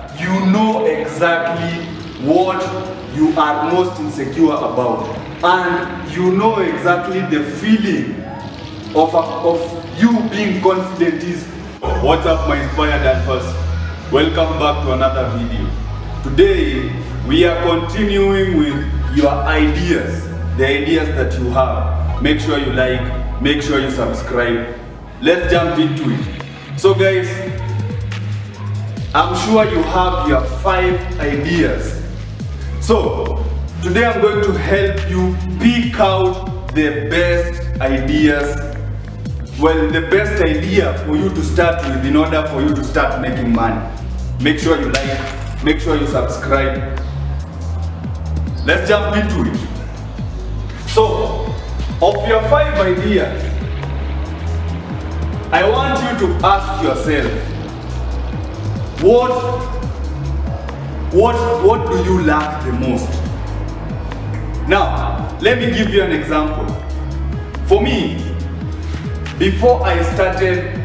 that you know exactly what you are most insecure about, and you know exactly the feeling of you being confident is. What's up, my inspired alphas? Welcome back to another video. Today we are continuing with your ideas, the ideas that you have. Make sure you like, make sure you subscribe. Let's jump into it. So guys, I'm sure you have your 5 ideas. So today I'm going to help you pick out the best ideas. Well, the best idea for you to start with in order for you to start making money. Make sure you like, make sure you subscribe. Let's jump into it. So, of your 5 ideas, I want you to ask yourself, what do you lack the most? Now, let me give you an example. For me, before I started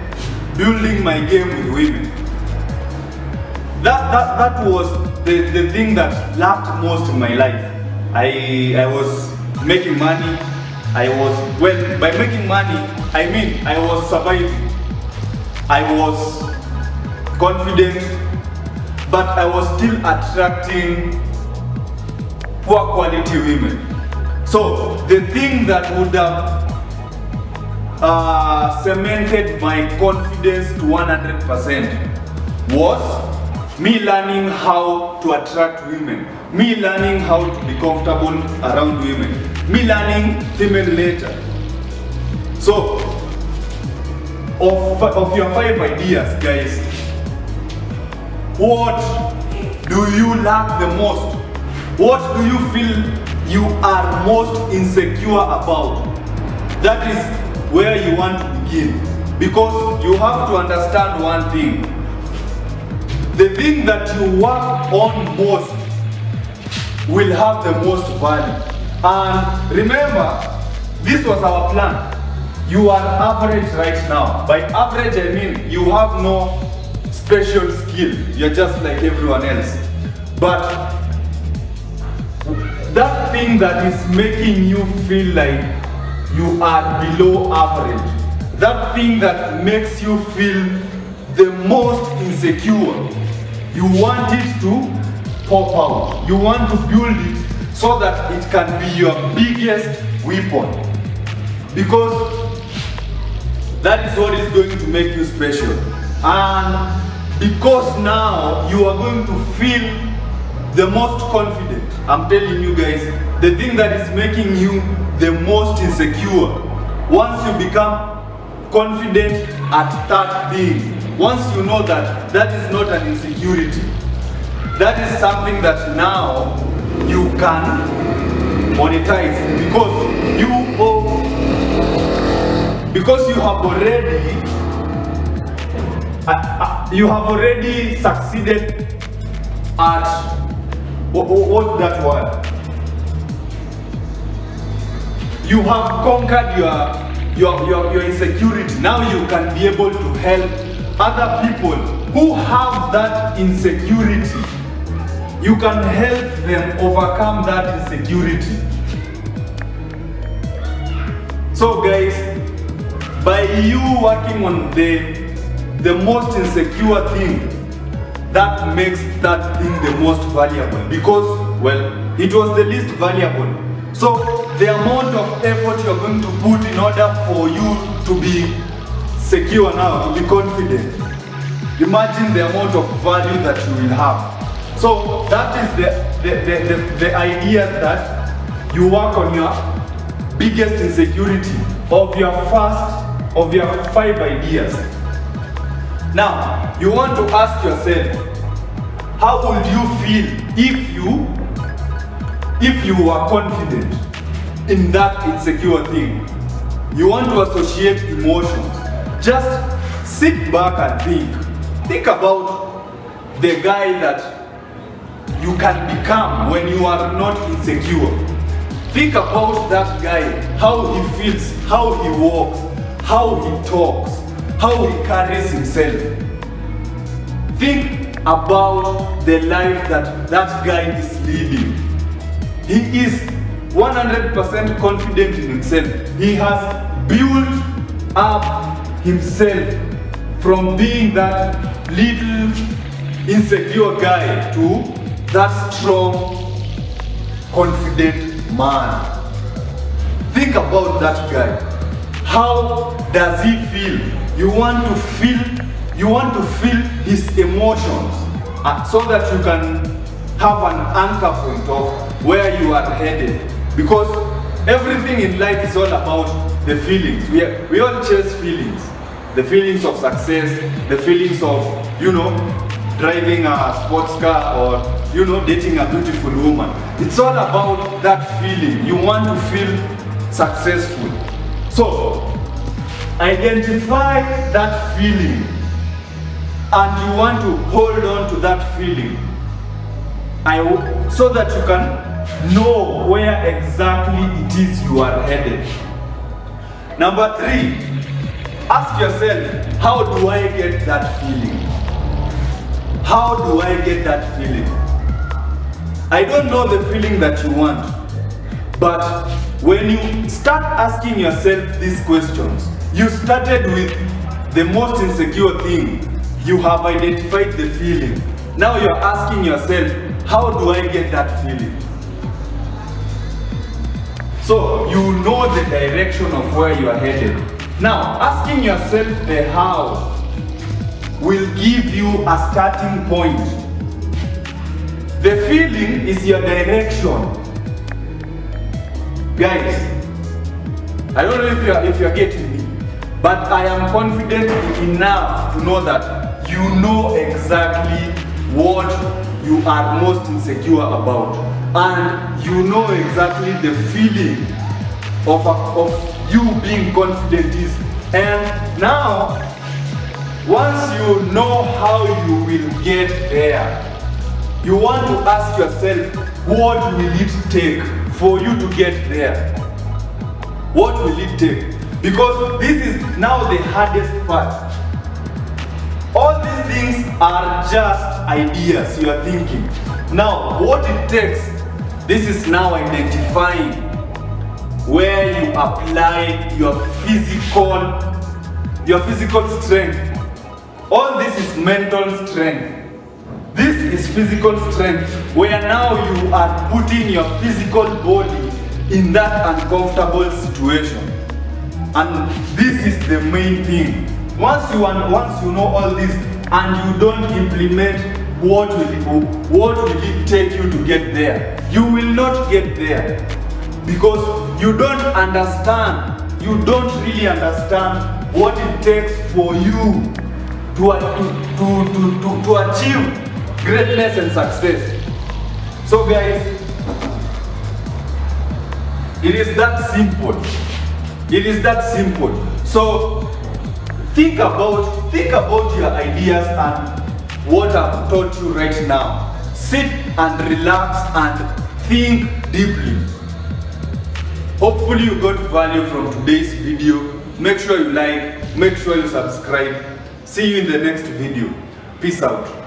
building my game with women, that was the thing that lacked most in my life. I was making money. Well, by making money, I mean I was surviving. I was confident, but I was still attracting poor quality women. So the thing that would have cemented my confidence to 100% was me learning how to attract women, me learning how to be comfortable around women, me learning female nature. So, of your 5 ideas, guys, what do you lack the most? What do you feel you are most insecure about? That is where you want to begin, because you have to understand one thing. The thing that you work on most will have the most value. And remember, this was our plan. You are average right now. By average, I mean you have no special skill. You're just like everyone else. But that thing that is making you feel like you are below average, that thing that makes you feel the most insecure, you want it to pop out. You want to build it so that it can be your biggest weapon. Because that is what is going to make you special. And because now you are going to feel the most confident. I'm telling you guys, the thing that is making you the most insecure, once you become confident at that thing, once you know that that is not an insecurity, that is something that now you can monetize, because you have already succeeded at what's that word? You have conquered your insecurity. Now you can be able to help other people who have that insecurity. You can help them overcome that insecurity. So guys, by you working on the most insecure thing, that makes that thing the most valuable, because, well, it was the least valuable. So the amount of effort you're going to put in order for you to be secure now, to be confident, imagine the amount of value that you will have. So that is the idea that you work on your biggest insecurity of your 5 ideas. Now, you want to ask yourself, how would you feel if you were confident in that insecure thing? You want to associate emotions. Just sit back and think. Think about the guy that you can become when you are not insecure. Think about that guy, how he feels, how he walks, how he talks, how he carries himself. Think about the life that that guy is leading. He is 100% confident in himself. He has built up himself from being that little insecure guy to that strong, confident man. Think about that guy. How does he feel? You want to feel his emotions so that you can have an anchor point of where you are headed. Because everything in life is all about the feelings. We all chase feelings. The feelings of success, the feelings of, driving a sports car or, dating a beautiful woman. It's all about that feeling. You want to feel successful. So, identify that feeling and you want to hold on to that feeling so that you can know where exactly it is you are headed. Number 3, ask yourself, how do I get that feeling? How do I get that feeling? I don't know the feeling that you want, but when you start asking yourself these questions, you started with the most insecure thing. You have identified the feeling. Now you're asking yourself, how do I get that feeling? So you know the direction of where you are headed. Now, asking yourself the how will give you a starting point. The feeling is your direction. Guys, I don't know if you're getting me, but I am confident enough to know that you know exactly what you are most insecure about, and you know exactly the feeling of you being confident is. And now, once you know how you will get there, you want to ask yourself, what will it take for you to get there? What will it take? Because this is now the hardest part. All these things are just ideas you are thinking. Now, what it takes, this is now identifying where you apply your physical strength. All this is mental strength. This is physical strength, where now you are putting your physical body in that uncomfortable situation. And this is the main thing. Once you know all this and you don't implement, what will it take you to get there? You will not get there because you don't really understand what it takes for you to achieve greatness and success. So guys, it is that simple. It is that simple. So think about your ideas and what I've taught you right now. Sit and relax and think deeply. Hopefully you got value from today's video. Make sure you like, make sure you subscribe. See you in the next video. Peace out.